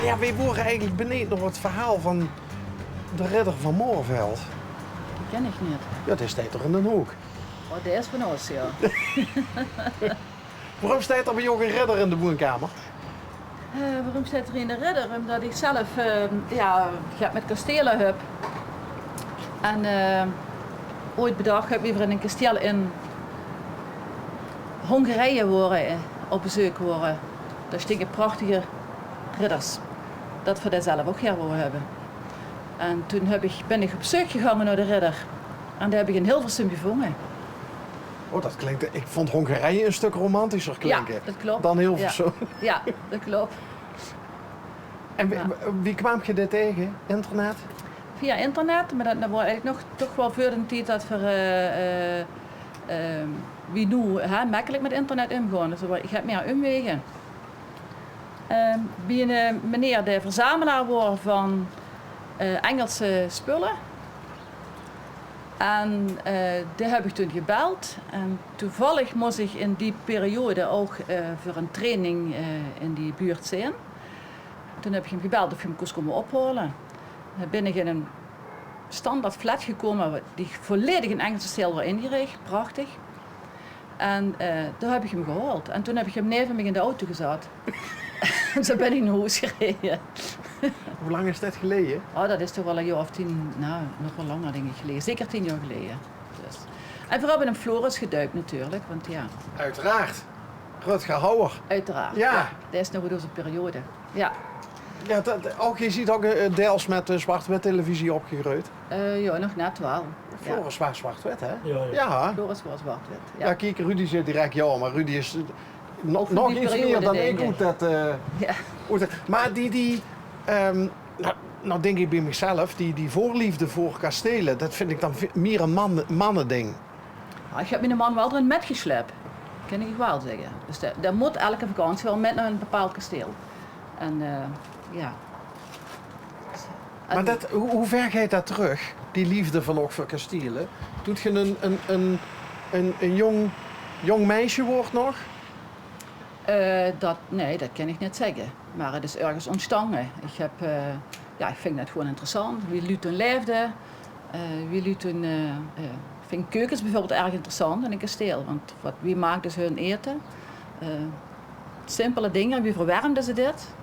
Ja, wij worden eigenlijk beneden nog het verhaal van de ridder van Moorveld. Die ken ik niet. Ja, die staat toch in Den Hoek. Oh, dat is van ons, ja. Waarom staat er bij jou een ridder in de woonkamer? Waarom staat er in de ridder? Omdat ik zelf met kastelen heb. En ooit bedacht heb ik weer in een kasteel in Hongarije op bezoek worden. Daar steken prachtige ridders. Dat we dat zelf ook hier willen hebben. En toen ben ik op bezoek gegaan naar de ridder. En daar heb ik in Hilversum gevonden. Oh, dat klinkt... Ik vond Hongarije een stuk romantischer klinken. Ja, dat klopt. Dan Hilversum. Ja, dat klopt. En wie kwam je dit tegen? Internet? Via internet, maar dat was eigenlijk nog toch wel voor de tijd dat we wie nu makkelijk met internet omgaan. Dus ik heb meer omwegen. Bij een meneer de verzamelaar worden van Engelse spullen. En die heb ik toen gebeld. En toevallig moest ik in die periode ook voor een training in die buurt zijn. Toen heb ik hem gebeld of hij me kon komen ophalen. Dan ben ik in een standaard flat gekomen die volledig in Engelse stijl was ingericht, prachtig. En daar heb ik hem gehaald. En toen heb ik hem neven me in de auto gezet. En zo ben ik naar huis gereden. Hoe lang is dat geleden? Oh, dat is toch wel een jaar of 10, nou, nog wel langer denk ik geleden. Zeker 10 jaar geleden. Dus. En vooral in een Floris geduikt natuurlijk, want ja. Uiteraard. Rutger Hauer. Uiteraard. Ja. Dat is nog onze periode. Ja. Ja, ook, je ziet ook deels met zwart-wit televisie opgegroeid. Ja, nog net wel. Floris was zwart-wit, hè? Ja. Floris was zwart-wit. Ja. Ja, kijk, Rudy zit direct ja, maar Rudy is nog iets periode, meer dan denk ik. Hoe dat, Ja. maar nou denk ik bij mezelf, die voorliefde voor kastelen, dat vind ik dan meer een mannending. Ja, ik heb mijn man wel erin metgeslept. Kan ik wel zeggen. Dus daar moet elke vakantie wel met naar een bepaald kasteel. En ja. Maar hoe ver gaat dat terug, die liefde van ook voor kastelen? Doet je een jong meisje wordt nog? Nee, dat kan ik niet zeggen. Maar het is ergens ontstaan. Ik vind het gewoon interessant. Wie lu toen leefde. Ik vind keukens bijvoorbeeld erg interessant in een kasteel. Want wie maakte ze hun eten? Simpele dingen, wie verwarmden ze dit?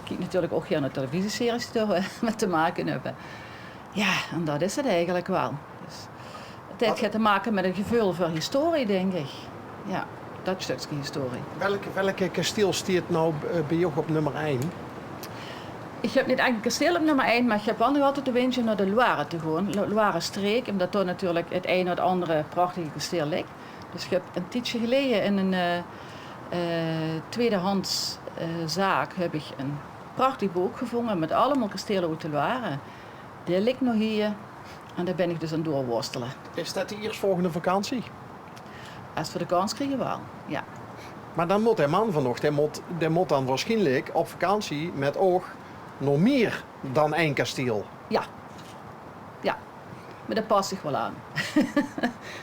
Ik kijk natuurlijk ook hier naar televisieseries die er met te maken hebben. Ja, en dat is het eigenlijk wel. Dus, het heeft te maken met een gevoel voor historie, denk ik. Ja, dat stukje historie. Welke kasteel staat nou bij jou op nummer 1? Ik heb niet echt een kasteel op nummer 1, maar ik heb wel nog altijd de wensje naar de Loire te gaan. Loire-streek, omdat daar natuurlijk het een of het andere prachtige kasteel ligt. Dus ik heb een tijdje geleden in een tweedehands zaak heb ik een prachtig boek gevonden met allemaal kastelen uit de Loire. Die ligt nog hier en daar ben ik dus aan doorworstelen. Is dat de eerstvolgende vakantie? Als we de kans krijgen wel, ja. Maar dan moet hij man van nog, die moet dan waarschijnlijk op vakantie met oog nog meer dan één kasteel. Ja. Ja. Maar dat past zich wel aan.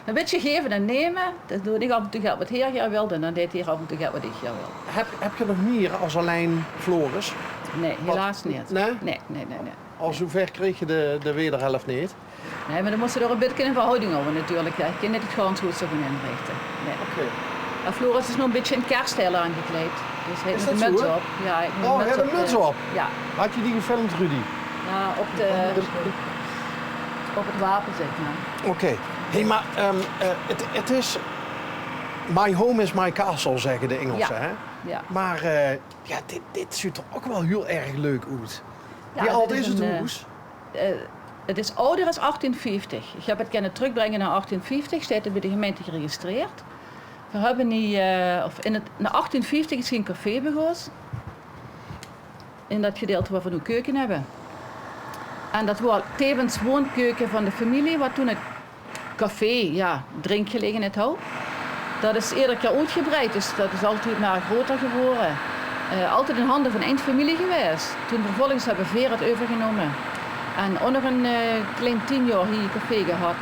Een beetje geven en nemen, dat doe ik af en toe wat heer hier wilde en dan deed hij af en toe wat ik hier wil. Heb je nog meer als alleen Floris? Nee, helaas niet. Nee? Nee. Al zover kreeg je de wederhelft niet? Nee, maar dan moest je er een beetje in verhouding over natuurlijk. Ja. Ik kan niet het gewoon zo gaan inrichten. Nee. Oké. En Floris is nog een beetje in kerststijl aangekleed. Dus hij heeft dat een zo, muts hè? op. Ja, hij heeft Oh, hij heeft een muts op? Ja. Had je die gefilmd, Rudy? Ja, op het wapen, zeg maar. Oké. Hé, maar het is... My home is my castle, zeggen de Engelsen, Ja. hè? Ja. Maar dit ziet er ook wel heel erg leuk uit. Ja, Wie oud dit is is het een, hoes? Het is ouder dan 1850. Ik heb het kunnen terugbrengen naar 1850, staat er bij de gemeente geregistreerd. We hebben na 1850 is geen café begonnen. In dat gedeelte waar we nu keuken hebben. En dat was tevens woonkeuken van de familie, wat toen het café, drinkgelegenheid had. Dat is iedere keer uitgebreid, dus dat is altijd maar groter geworden. Altijd in handen van één familie geweest. Toen vervolgens hebben we het overgenomen. En ook nog een klein 10 jaar hier café gehad.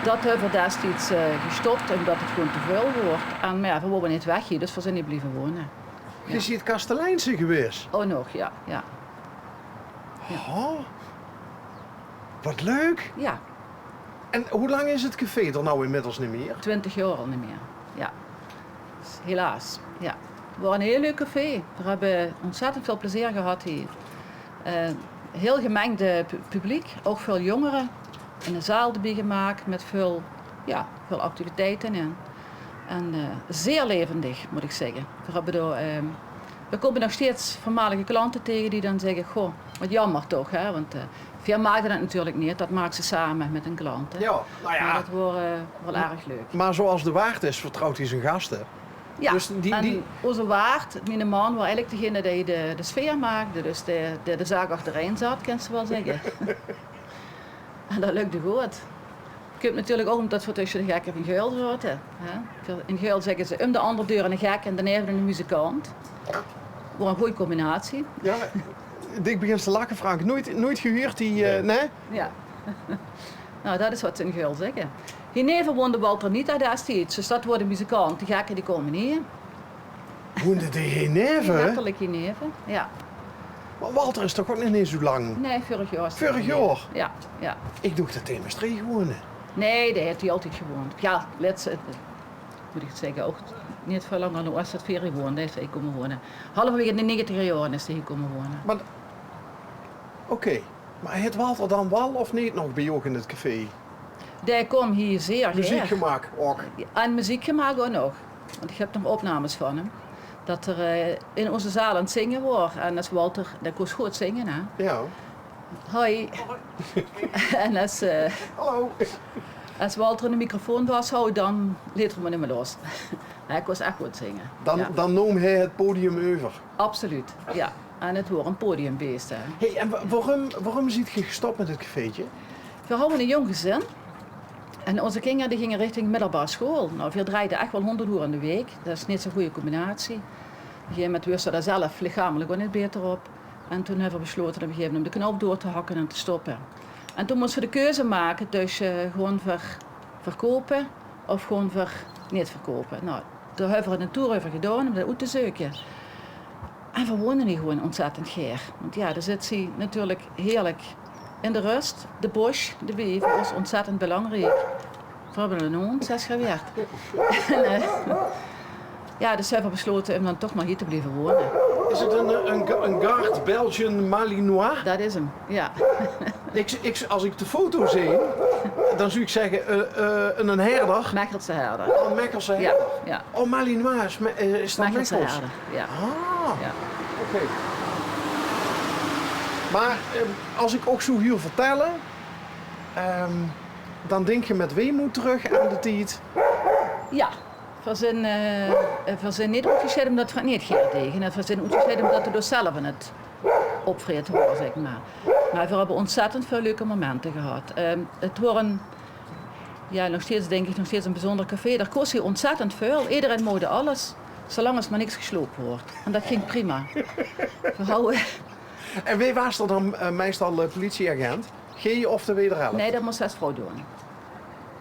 Dat hebben we destijds gestopt, omdat het gewoon te veel wordt. En maar ja, we wonen niet weg hier, dus we zijn niet blijven wonen. Je ziet Kastelijnse geweest. Oh, nog, ja. Ja. Oh, wat leuk. Ja, En hoe lang is het café er nou inmiddels niet meer? 20 jaar al niet meer. Ja. Dus helaas. Ja. Het was een heel leuk café. We hebben ontzettend veel plezier gehad hier. Heel gemengde publiek, ook veel jongeren. En een zaal erbij gemaakt met veel activiteiten in. En zeer levendig, moet ik zeggen. We komen nog steeds voormalige klanten tegen die dan zeggen, goh, wat jammer toch, hè? Want veel maakten dat natuurlijk niet, dat maakt ze samen met een klant. Hè? Ja, nou ja. Maar dat wordt wel erg leuk. Maar zoals de waard is, vertrouwt hij zijn gasten. Ja, Dus en onze waard, mijn man, was eigenlijk degene die de sfeer maakte, dus de zaak achterin zat, kan ze wel zeggen. En dat lukte goed. Je kunt natuurlijk ook omdat we tussen de gekken van Geul zaten. In Geul zeggen ze om de andere deur een gek en daarna een muzikant. Voor een goede combinatie. Ja, ik begin te lachen, Frank. Nooit gehuurd die, nee? Ja. Nou, dat is wat ze in Geul zeggen. Hierneven woonde Walter niet daar steeds, dus dat wordt een muzikant. De gekken die komen hier. Woonde de Geneve? Letterlijk hierneven, ja. Maar Walter is toch ook nog niet zo lang? Nee, vorig jaar. Vorig jaar? Ja, ja. Ik dacht dat hij in Maastricht woonde. Nee, daar heeft hij altijd gewoond. Ja, moet ik het zeggen, ook niet veel langer dan als het 4 jaar woonde, is hij komen wonen. Halverwege de 90 jaar is hij hier komen wonen. Maar, oké. Maar heeft Walter dan wel of niet nog bij jou in het café? Die komt hier zeer Muziek graag. gemaakt ook. En muziek gemaakt ook nog. Want ik heb nog opnames van hem. Dat er in onze zaal aan het zingen wordt. En als Walter, dat kost goed zingen, hè. Ja. Hoi. En Hallo. als Walter in de microfoon vasthouden, dan liet hij me niet meer los. Hij kost echt goed zingen. Dan noem hij het podium over. Absoluut, ja. En het wordt een podiumbeest, hè. Hey, en waarom zit je gestopt met het cafeetje? We houden een jong gezin. En onze kinderen die gingen richting middelbare school. Nou, we draaiden echt wel 100 uur in de week. Dat is niet zo'n goede combinatie. Op een gegeven moment wisten daar zelf lichamelijk ook niet beter op. En toen hebben we besloten op een gegeven moment om de knoop door te hakken en te stoppen. En toen moesten we de keuze maken tussen gewoon verkopen of gewoon niet verkopen. Nou, daar hebben we een tour over gedaan om dat uit te zoeken. En we wonen hier gewoon ontzettend geer. Want ja, daar zit ze natuurlijk heerlijk in de rust. De bos, de bever was ontzettend belangrijk. We hebben een hond, 6 gewerkt. Ja, dus hebben we besloten om dan toch maar hier te blijven wonen. Is het een Gard Belgian Malinois? Dat is hem, ja. Als ik de foto zie, dan zou ik zeggen een herder. Mechelse herder. Een Mechelse herder. Ja, ja. Oh, Malinois is dat Mechelse Mechels? herder, ja. Ah, Ja. oké. Maar als ik ook zo hier vertellen, dan denk je met weemoed terug aan de tijd. Ja, we zijn niet uitgezet omdat we het niet gaan tegen. We zijn uitgezet omdat we door zelf aan het opvreten worden, zeg maar. Maar we hebben ontzettend veel leuke momenten gehad. Het wordt nog steeds een bijzonder café. Daar kost hier ontzettend veel. Iedereen mocht alles, zolang als maar niks gesloopt wordt. En dat ging prima. We houden... En wie was er dan meestal politieagent? G of de wederhelft? Nee, dat moest als vrouw doen.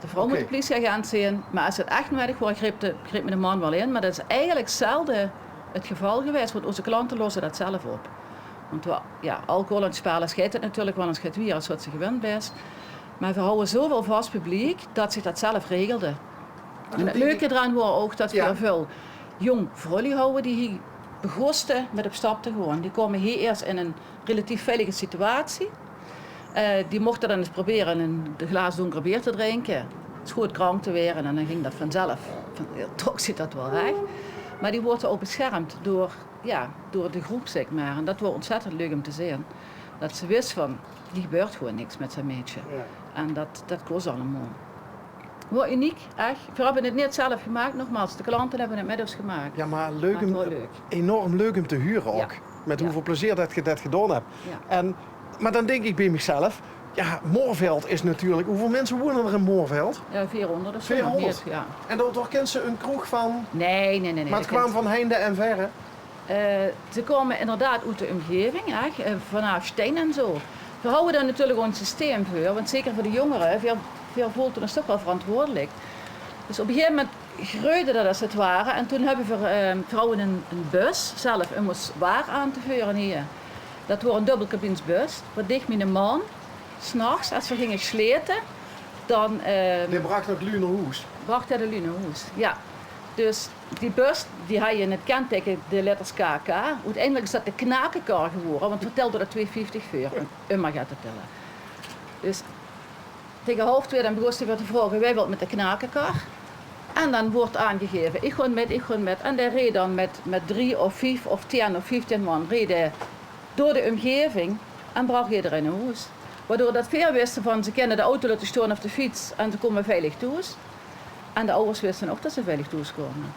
De vrouw moet de politieagent zijn, maar als het echt nodig wordt, greep me de man wel in. Maar dat is eigenlijk zelden het geval geweest, want onze klanten lossen dat zelf op. Want alcohol en spelen scheidt het natuurlijk wel een scheid wie als wat ze gewend is. Maar we houden zoveel vast publiek dat zich dat zelf regelde. En het leuke eraan was ook dat we veel jong vrouwen houden die hier begosten met op stap te gaan. Die komen hier eerst in een relatief veilige situatie. Die mochten dan eens proberen een glaas donkere bier te drinken. Het is goed krank te weer en dan ging dat vanzelf. Toch zit dat wel weg. Maar die worden ook beschermd door de groep, zeg maar. En dat was ontzettend leuk om te zien. Dat ze wist van, die gebeurt gewoon niks met zijn meisje. Ja. En dat kost allemaal. Wat uniek, echt. We hebben het niet zelf gemaakt, nogmaals. De klanten hebben het met ons gemaakt. Ja, maar leuk. Enorm leuk om te huren ook. Ja. Met Ja. hoeveel plezier dat je dat gedaan hebt. Ja. Maar dan denk ik bij mezelf, ja, Moorveld is natuurlijk... Hoeveel mensen wonen er in Moorveld? Ja, 400 of zo. 400? Niet, ja. En daar kent ze een kroeg van... Nee. Maar het kwam van heinde en verre. Ze komen inderdaad uit de omgeving, vanaf Steen en zo. We houden daar natuurlijk een systeem voor, want zeker voor de jongeren, veel voelt ons toch wel verantwoordelijk. Dus op een gegeven moment groeide dat als het ware. En toen hebben we vrouwen een bus zelf om ons waar aan te vuren hier. Dat was een dubbelkabinsbus, wat dicht met een man. 's Nachts, als we gingen sleten, dan Die bracht nog Lunerhoes. bracht hij de Lunehoes. Ja. Dus die bus, die had je in het kenteken de letters KK. Uiteindelijk is dat de knakenkar geworden, want we telden er 2,50 voor. Om maar gaat te tellen. Dus tegen 1:30 dan begon hij weer te vragen, wij willen met de knakenkar. En dan wordt aangegeven, ik ga met. En die reed dan met 3 of 5 of 10 of 15 man reden door de omgeving en bracht iedereen naar huis. Waardoor dat veel wisten van, ze kennen de auto laten staan of de fiets en ze komen veilig thuis. En de ouders wisten ook dat ze veilig thuis komen.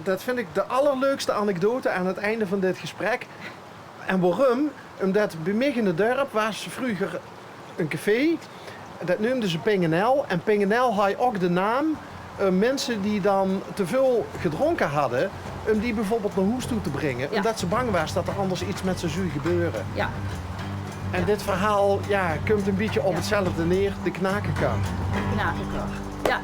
Dat vind ik de allerleukste anekdote aan het einde van dit gesprek. En waarom? Omdat bij mij in het dorp was vroeger een café. Dat noemden ze Pingenel. En Pingenel had ook de naam mensen die dan te veel gedronken hadden, om die bijvoorbeeld naar huis toe te brengen. Ja. Omdat ze bang was dat er anders iets met ze zou gebeuren. Ja. En dit verhaal komt een beetje op hetzelfde neer, de knakenkar. Knakenkar. Ja.